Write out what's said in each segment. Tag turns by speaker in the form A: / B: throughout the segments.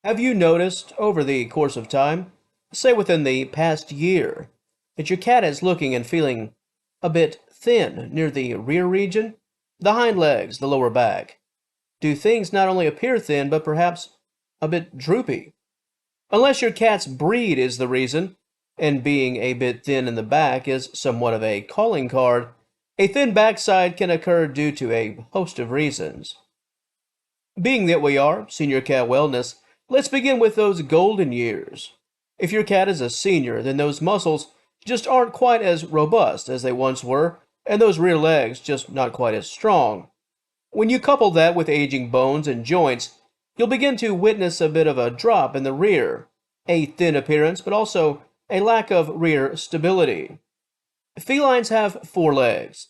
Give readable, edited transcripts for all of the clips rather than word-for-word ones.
A: Have you noticed over the course of time, say within the past year, that your cat is looking and feeling a bit thin near the rear region, the hind legs, the lower back? Do things not only appear thin, but perhaps a bit droopy? Unless your cat's breed is the reason, and being a bit thin in the back is somewhat of a calling card, a thin backside can occur due to a host of reasons. Being that we are Senior Cat Wellness, let's begin with those golden years. If your cat is a senior, then those muscles just aren't quite as robust as they once were, and those rear legs just not quite as strong. When you couple that with aging bones and joints, you'll begin to witness a bit of a drop in the rear, a thin appearance, but also a lack of rear stability. Felines have four legs,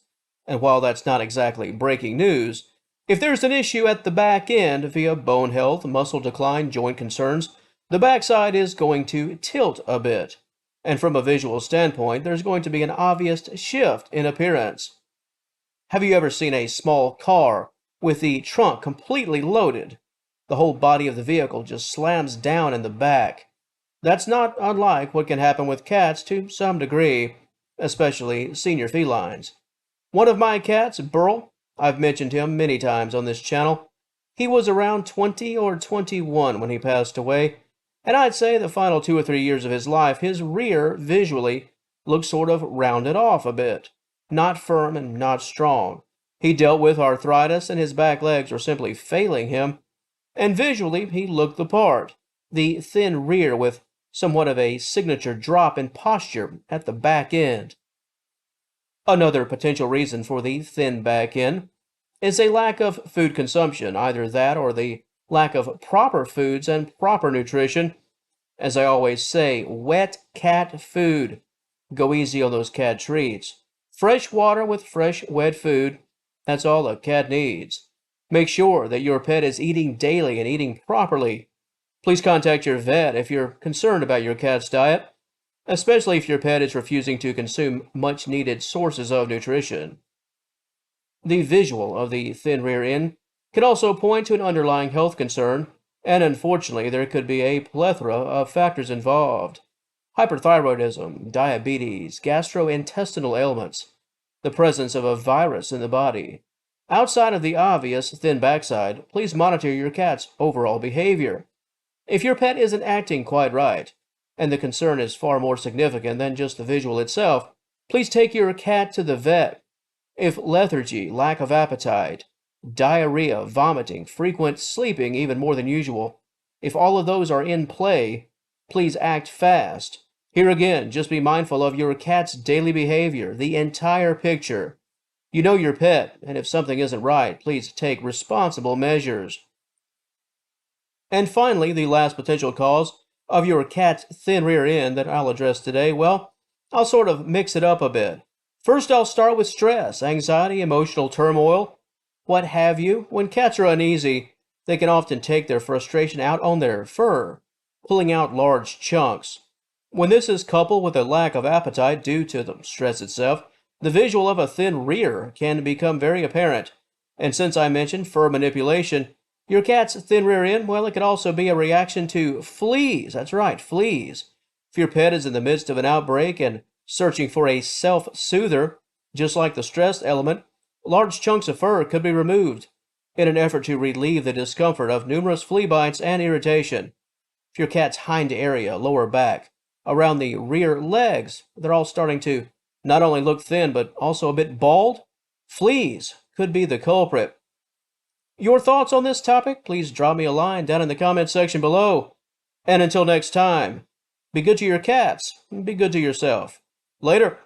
A: and while that's not exactly breaking news, if there's an issue at the back end via bone health, muscle decline, joint concerns, the backside is going to tilt a bit. And from a visual standpoint, there's going to be an obvious shift in appearance. Have you ever seen a small car with the trunk completely loaded? The whole body of the vehicle just slams down in the back. That's not unlike what can happen with cats to some degree, especially senior felines. One of my cats, Burl, I've mentioned him many times on this channel. He was around 20 or 21 when he passed away, and I'd say the final 2 or 3 years of his life, his rear visually looked sort of rounded off a bit, not firm and not strong. He dealt with arthritis, and his back legs were simply failing him, and visually he looked the part. The thin rear with somewhat of a signature drop in posture at the back end. Another potential reason for the thin back end is a lack of food consumption, either that or the lack of proper foods and proper nutrition. As I always say, wet cat food. Go easy on those cat treats. Fresh water with fresh wet food, that's all a cat needs. Make sure that your pet is eating daily and eating properly. Please contact your vet if you're concerned about your cat's diet, especially if your pet is refusing to consume much-needed sources of nutrition. The visual of the thin rear end can also point to an underlying health concern, and unfortunately there could be a plethora of factors involved. Hyperthyroidism, diabetes, gastrointestinal ailments, the presence of a virus in the body. Outside of the obvious thin backside, please monitor your cat's overall behavior. If your pet isn't acting quite right, and the concern is far more significant than just the visual itself, please take your cat to the vet. If lethargy, lack of appetite, diarrhea, vomiting, frequent sleeping even more than usual, if all of those are in play, please act fast. Here again, just be mindful of your cat's daily behavior, the entire picture. You know your pet, and if something isn't right, please take responsible measures. And finally, the last potential cause of your cat's thin rear end that I'll address today, well, I'll sort of mix it up a bit. First, I'll start with stress, anxiety, emotional turmoil, what have you. When cats are uneasy, they can often take their frustration out on their fur, pulling out large chunks. When this is coupled with a lack of appetite due to the stress itself, the visual of a thin rear can become very apparent. And since I mentioned fur manipulation, your cat's thin rear end, well, it could also be a reaction to fleas. That's right, fleas. If your pet is in the midst of an outbreak and searching for a self-soother, just like the stress element, large chunks of fur could be removed in an effort to relieve the discomfort of numerous flea bites and irritation. If your cat's hind area, lower back, around the rear legs, they're all starting to not only look thin but also a bit bald, fleas could be the culprit. Your thoughts on this topic? Please drop me a line down in the comment section below. And until next time, be good to your cats, and be good to yourself. Later.